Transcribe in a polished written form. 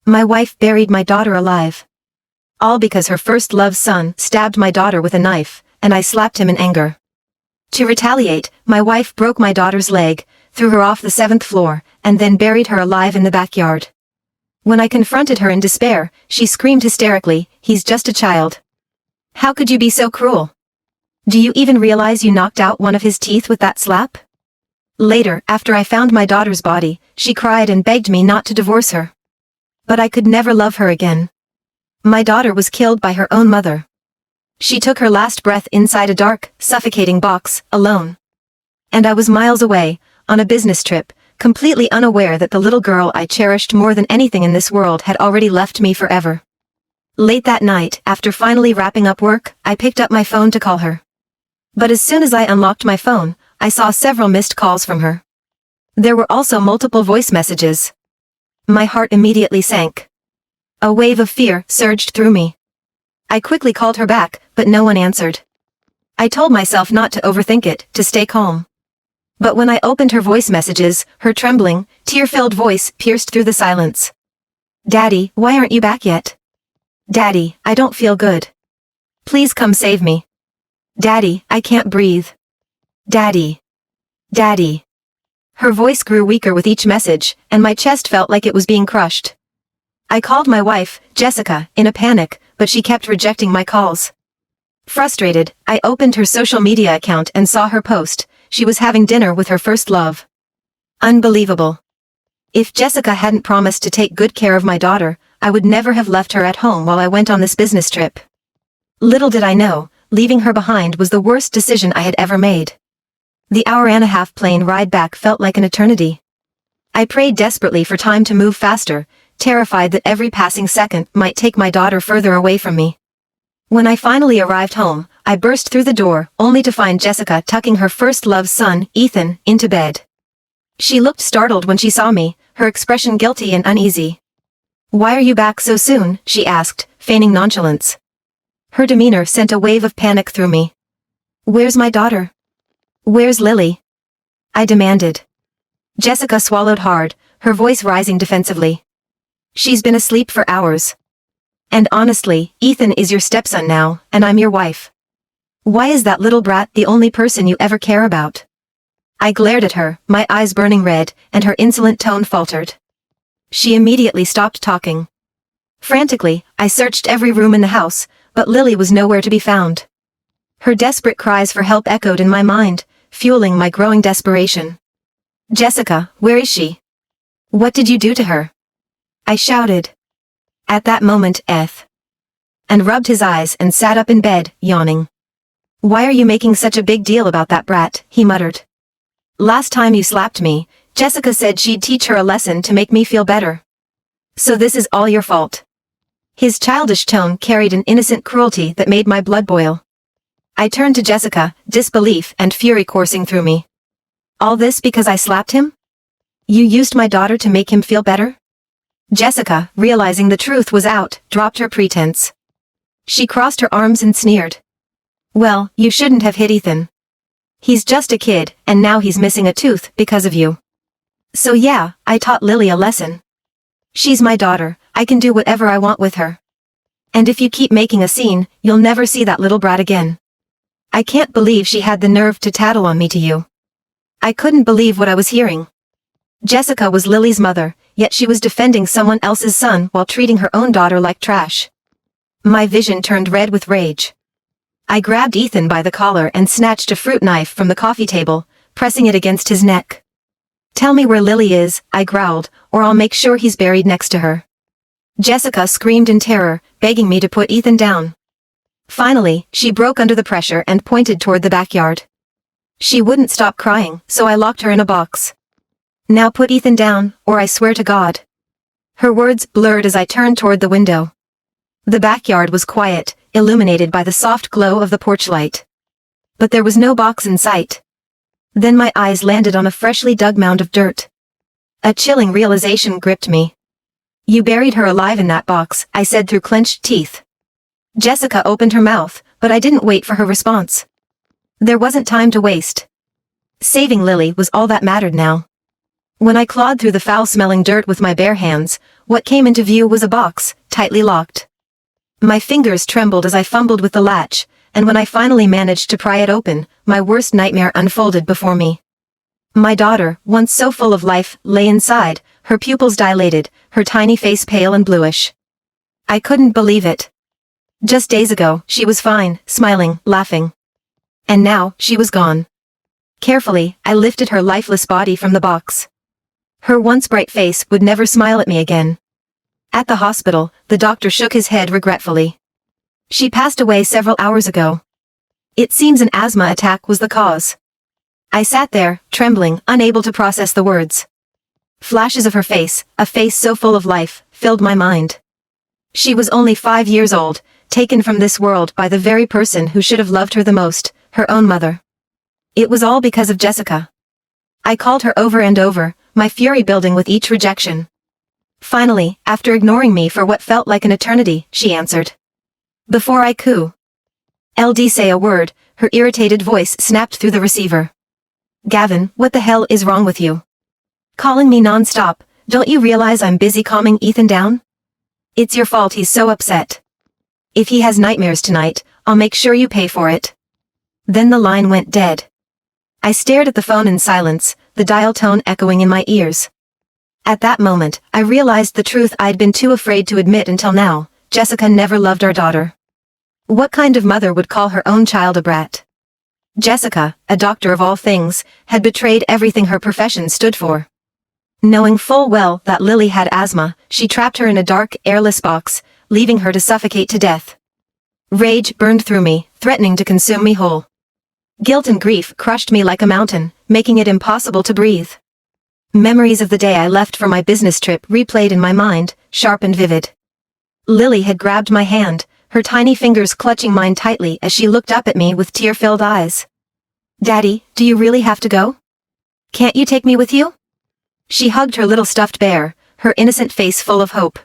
My wife buried my daughter alive. All because her first love's son stabbed my daughter with a knife, and I slapped him in anger. To retaliate, my wife broke my daughter's leg, threw her off the 7th floor, and then buried her alive in the backyard. When I confronted her in despair, she screamed hysterically, "He's just a child. How could you be so cruel? Do you even realize you knocked out one of his teeth with that slap?" Later, after I found my daughter's body, she cried and begged me not to divorce her. But I could never love her again. My daughter was killed by her own mother. She took her last breath inside a dark, suffocating box, alone. And I was miles away, on a business trip, completely unaware that the little girl I cherished more than anything in this world had already left me forever. Late that night, after finally wrapping up work, I picked up my phone to call her. But as soon as I unlocked my phone, I saw several missed calls from her. There were also multiple voice messages. My heart immediately sank. A wave of fear surged through me. I quickly called her back, but no one answered. I told myself not to overthink it, to stay calm. But when I opened her voice messages, her trembling, tear-filled voice pierced through the silence. "Daddy, why aren't you back yet? Daddy, I don't feel good. Please come save me. Daddy, I can't breathe. Daddy. Daddy." Her voice grew weaker with each message, and my chest felt like it was being crushed. I called my wife, Jessica, in a panic, but she kept rejecting my calls. Frustrated, I opened her social media account and saw her post. She was having dinner with her first love. Unbelievable. If Jessica hadn't promised to take good care of my daughter, I would never have left her at home while I went on this business trip. Little did I know, leaving her behind was the worst decision I had ever made. The hour-and-a-half plane ride back felt like an eternity. I prayed desperately for time to move faster, terrified that every passing second might take my daughter further away from me. When I finally arrived home, I burst through the door, only to find Jessica tucking her first love's son, Ethan, into bed. She looked startled when she saw me, her expression guilty and uneasy. "Why are you back so soon?" she asked, feigning nonchalance. Her demeanor sent a wave of panic through me. "Where's my daughter? Where's Lily?" I demanded. Jessica swallowed hard, her voice rising defensively. "She's been asleep for hours. And honestly, Ethan is your stepson now, and I'm your wife. Why is that little brat the only person you ever care about?" I glared at her, my eyes burning red, and her insolent tone faltered. She immediately stopped talking. Frantically, I searched every room in the house, but Lily was nowhere to be found. Her desperate cries for help echoed in my mind, fueling my growing desperation. "Jessica, where is she? What did you do to her?" I shouted. At that moment, and rubbed his eyes and sat up in bed, yawning. "Why are you making such a big deal about that brat?" he muttered. "Last time you slapped me, Jessica said she'd teach her a lesson to make me feel better. So this is all your fault." His childish tone carried an innocent cruelty that made my blood boil. I turned to Jessica, disbelief and fury coursing through me. "All this because I slapped him? You used my daughter to make him feel better?" Jessica, realizing the truth was out, dropped her pretense. She crossed her arms and sneered. "Well, you shouldn't have hit Ethan. He's just a kid, and now he's missing a tooth because of you. So yeah, I taught Lily a lesson. She's my daughter, I can do whatever I want with her. And if you keep making a scene, you'll never see that little brat again. I can't believe she had the nerve to tattle on me to you." I couldn't believe what I was hearing. Jessica was Lily's mother, yet she was defending someone else's son while treating her own daughter like trash. My vision turned red with rage. I grabbed Ethan by the collar and snatched a fruit knife from the coffee table, pressing it against his neck. "Tell me where Lily is," I growled, "or I'll make sure he's buried next to her." Jessica screamed in terror, begging me to put Ethan down. Finally, she broke under the pressure and pointed toward the backyard. She wouldn't stop crying, so I locked her in a box. "Now put Ethan down, or I swear to God." Her words blurred as I turned toward the window. The backyard was quiet, illuminated by the soft glow of the porch light. But there was no box in sight. Then my eyes landed on a freshly dug mound of dirt. A chilling realization gripped me. "You buried her alive in that box," I said through clenched teeth. Jessica opened her mouth, but I didn't wait for her response. There wasn't time to waste. Saving Lily was all that mattered now. When I clawed through the foul-smelling dirt with my bare hands, what came into view was a box, tightly locked. My fingers trembled as I fumbled with the latch, and when I finally managed to pry it open, my worst nightmare unfolded before me. My daughter, once so full of life, lay inside, her pupils dilated, her tiny face pale and bluish. I couldn't believe it. Just days ago, she was fine, smiling, laughing. And now, she was gone. Carefully, I lifted her lifeless body from the box. Her once bright face would never smile at me again. At the hospital, the doctor shook his head regretfully. She passed away several hours ago. It seems an asthma attack was the cause. I sat there, trembling, unable to process the words. Flashes of her face, a face so full of life, filled my mind. She was only 5 years old, taken from this world by the very person who should have loved her the most, her own mother. It was all because of Jessica. I called her over and over, my fury building with each rejection. Finally, after ignoring me for what felt like an eternity, she answered. Before I could say a word, her irritated voice snapped through the receiver. Gavin, what the hell is wrong with you? Calling me non-stop, don't you realize I'm busy calming Ethan down? It's your fault he's so upset. If he has nightmares tonight, I'll make sure you pay for it. Then the line went dead. I stared at the phone in silence, the dial tone echoing in my ears. At that moment, I realized the truth I'd been too afraid to admit until now. Jessica never loved our daughter. What kind of mother would call her own child a brat? Jessica, a doctor of all things, had betrayed everything her profession stood for. Knowing full well that Lily had asthma, she trapped her in a dark, airless box, leaving her to suffocate to death. Rage burned through me, threatening to consume me whole. Guilt and grief crushed me like a mountain, making it impossible to breathe. Memories of the day I left for my business trip replayed in my mind, sharp and vivid. Lily had grabbed my hand, her tiny fingers clutching mine tightly as she looked up at me with tear-filled eyes. Daddy, do you really have to go? Can't you take me with you? She hugged her little stuffed bear, her innocent face full of hope.